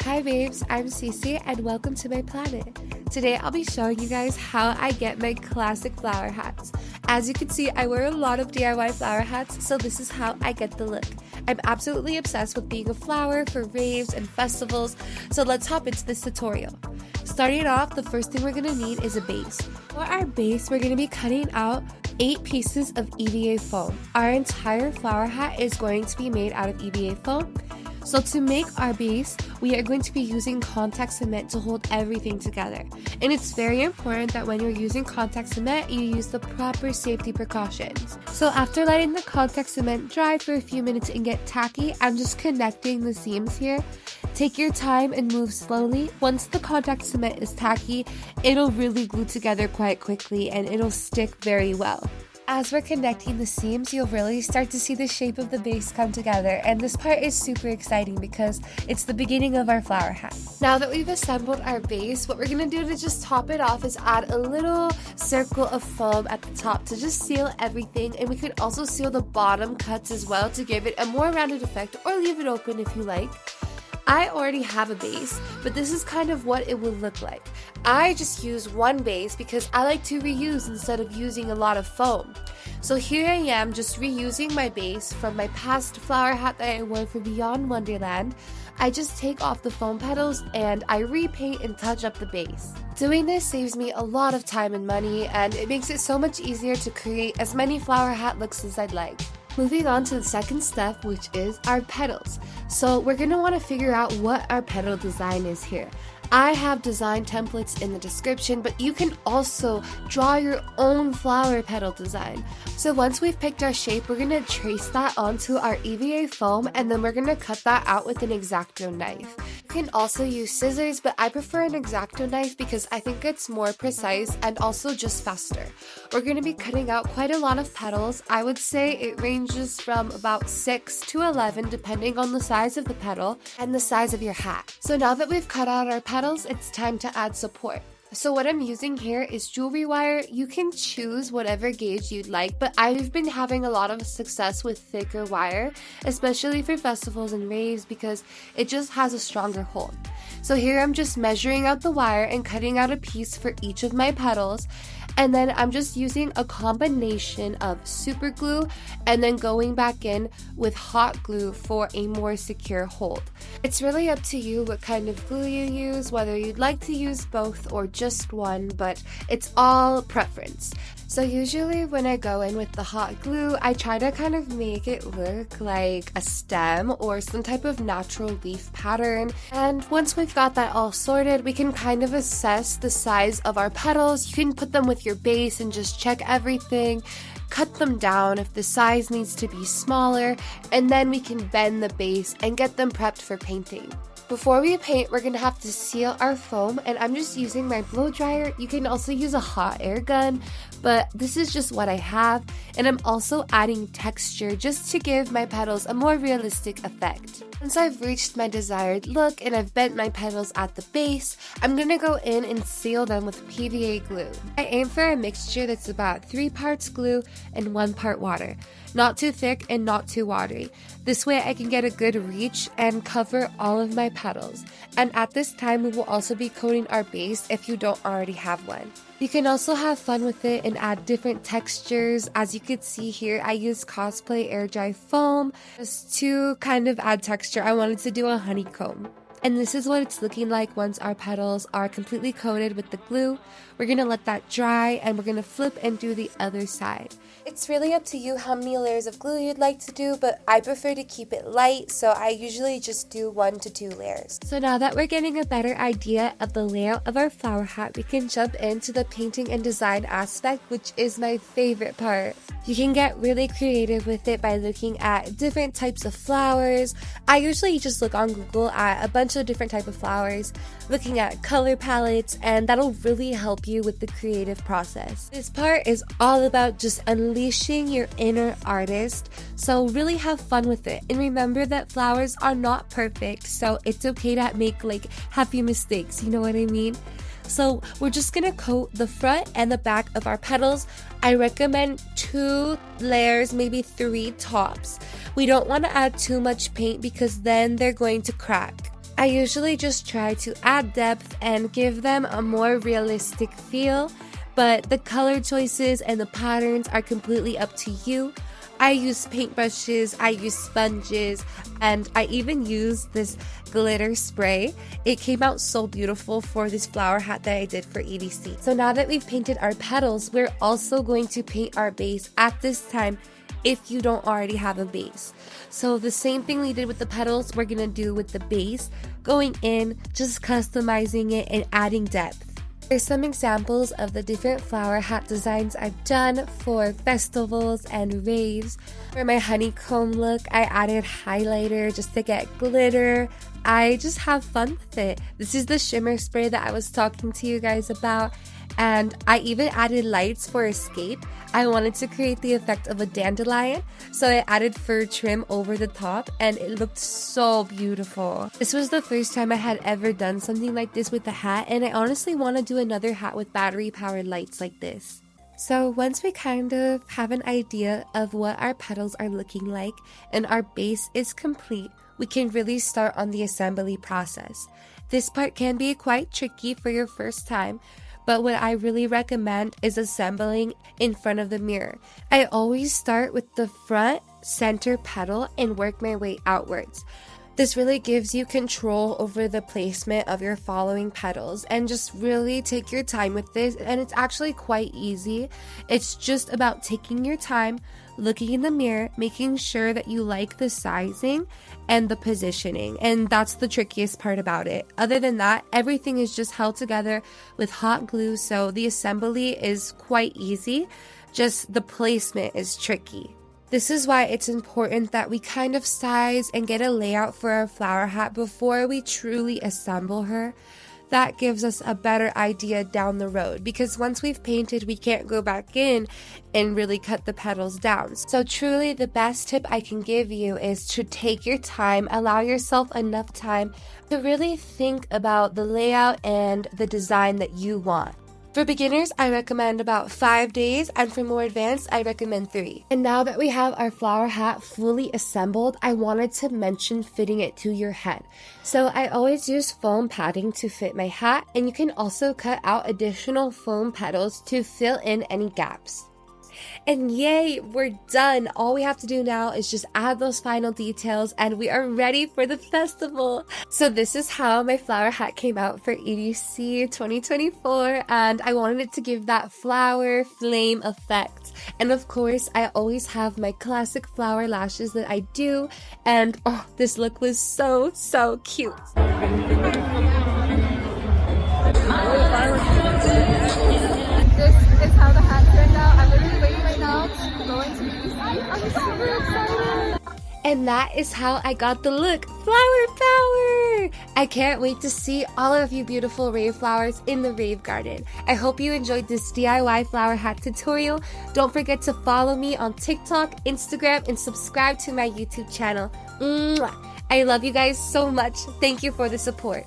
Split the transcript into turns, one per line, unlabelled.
Hi babes, I'm Cece and welcome to my planet. Today I'll be showing you guys how I get my classic flower hats. As you can see, I wear a lot of DIY flower hats, so this is how I get the look. I'm absolutely obsessed with being a flower for raves and festivals, so let's hop into this tutorial. Starting off, the first thing we're going to need is a base. For our base, we're going to be cutting out 8 pieces of EVA foam. Our entire flower hat is going to be made out of EVA foam. So to make our base, we are going to be using contact cement to hold everything together. And it's very important that when you're using contact cement, you use the proper safety precautions. So after letting the contact cement dry for a few minutes and get tacky, I'm just connecting the seams here. Take your time and move slowly. Once the contact cement is tacky, it'll really glue together quite quickly and it'll stick very well. As we're connecting the seams, you'll really start to see the shape of the base come together, and this part is super exciting because it's the beginning of our flower hat. Now that we've assembled our base, what we're going to do to just top it off is add a little circle of foam at the top to just seal everything, and we could also seal the bottom cuts as well to give it a more rounded effect, or leave it open if you like. I already have a base, but this is kind of what it will look like. I just use one base because I like to reuse instead of using a lot of foam. So here I am just reusing my base from my past flower hat that I wore for Beyond Wonderland. I just take off the foam petals and I repaint and touch up the base. Doing this saves me a lot of time and money, and it makes it so much easier to create as many flower hat looks as I'd like. Moving on to the second step, which is our petals. So we're going to want to figure out what our petal design is here. I have design templates in the description, but you can also draw your own flower petal design. So once we've picked our shape, we're going to trace that onto our EVA foam, and then we're going to cut that out with an X-acto knife. You can also use scissors, but I prefer an X-acto knife because I think it's more precise and also just faster. We're going to be cutting out quite a lot of petals. I would say it ranges from about 6 to 11 depending on the size of the petal and the size of your hat. So now that we've cut out our petals, it's time to add support. So what I'm using here is jewelry wire. You can choose whatever gauge you'd like, but I've been having a lot of success with thicker wire, especially for festivals and raves because it just has a stronger hold. So here I'm just measuring out the wire and cutting out a piece for each of my petals. And then I'm just using a combination of super glue and then going back in with hot glue for a more secure hold. It's really up to you what kind of glue you use, whether you'd like to use both or just one, but it's all preference. So usually when I go in with the hot glue, I try to kind of make it look like a stem or some type of natural leaf pattern. And once we've got that all sorted, we can kind of assess the size of our petals. You can put them with your base and just check everything. Cut them down if the size needs to be smaller, and then we can bend the base and get them prepped for painting. Before we paint, we're going to have to seal our foam, and I'm just using my blow dryer. You can also use a hot air gun, but this is just what I have, and I'm also adding texture just to give my petals a more realistic effect. Once I've reached my desired look and I've bent my petals at the base, I'm going to go in and seal them with PVA glue. I aim for a mixture that's about 3 parts glue and 1 part water. Not too thick and not too watery. This way I can get a good reach and cover all of my petals. And at this time we will also be coating our base if you don't already have one. You can also have fun with it and add different textures. As you can see here, I used cosplay air dry foam just to kind of add texture. I wanted to do a honeycomb. And this is what it's looking like once our petals are completely coated with the glue. We're going to let that dry and we're going to flip and do the other side. It's really up to you how many layers of glue you'd like to do, but I prefer to keep it light, so I usually just do 1 to 2 layers. So now that we're getting a better idea of the layout of our flower hat, we can jump into the painting and design aspect, which is my favorite part. You can get really creative with it by looking at different types of flowers. I usually just look on Google at a bunch of different types of flowers, looking at color palettes, and that'll really help you with the creative process. This part is all about just unleashing your inner artist, so really have fun with it. And remember that flowers are not perfect, so it's okay to make happy mistakes, you know what I mean? So we're just gonna coat the front and the back of our petals. I recommend 2 layers, maybe 3 tops. We don't want to add too much paint because then they're going to crack. I usually just try to add depth and give them a more realistic feel, but the color choices and the patterns are completely up to you. I use paintbrushes, I use sponges, and I even use this glitter spray. It came out so beautiful for this flower hat that I did for EDC. So now that we've painted our petals, we're also going to paint our base at this time if you don't already have a base. So the same thing we did with the petals, we're gonna do with the base, going in, just customizing it and adding depth. Here's some examples of the different flower hat designs I've done for festivals and raves. For my honeycomb look, I added highlighter just to get glitter. I just have fun with it. This is the shimmer spray that I was talking to you guys about, and I even added lights for escape. I wanted to create the effect of a dandelion, so I added fur trim over the top and it looked so beautiful. This was the first time I had ever done something like this with a hat, and I honestly want to do another hat with battery powered lights like this. So once we kind of have an idea of what our petals are looking like and our base is complete, we can really start on the assembly process. This part can be quite tricky for your first time, but what I really recommend is assembling in front of the mirror. I always start with the front center petal and work my way outwards. This really gives you control over the placement of your following petals, and just really take your time with this, and it's actually quite easy. It's just about taking your time, looking in the mirror, making sure that you like the sizing and the positioning, and that's the trickiest part about it. Other than that, everything is just held together with hot glue, so the assembly is quite easy, just the placement is tricky. This is why it's important that we kind of size and get a layout for our flower hat before we truly assemble her. That gives us a better idea down the road, because once we've painted, we can't go back in and really cut the petals down. So truly the best tip I can give you is to take your time, allow yourself enough time to really think about the layout and the design that you want. For beginners, I recommend about 5 days, and for more advanced, I recommend 3. And now that we have our flower hat fully assembled, I wanted to mention fitting it to your head. So I always use foam padding to fit my hat, and you can also cut out additional foam petals to fill in any gaps. And yay, we're done. All we have to do now is just add those final details and we are ready for the festival. So this is how my flower hat came out for EDC 2024, and I wanted it to give that flower flame effect. And of course, I always have my classic flower lashes that I do, and oh, this look was so cute.
This is how the hat turned out. I'm literally waiting right now to go into EDC. I'm super excited.
And that is how I got the look. Flower power! I can't wait to see all of you beautiful rave flowers in the rave garden. I hope you enjoyed this DIY flower hat tutorial. Don't forget to follow me on TikTok, Instagram, and subscribe to my YouTube channel. Mwah! I love you guys so much. Thank you for the support.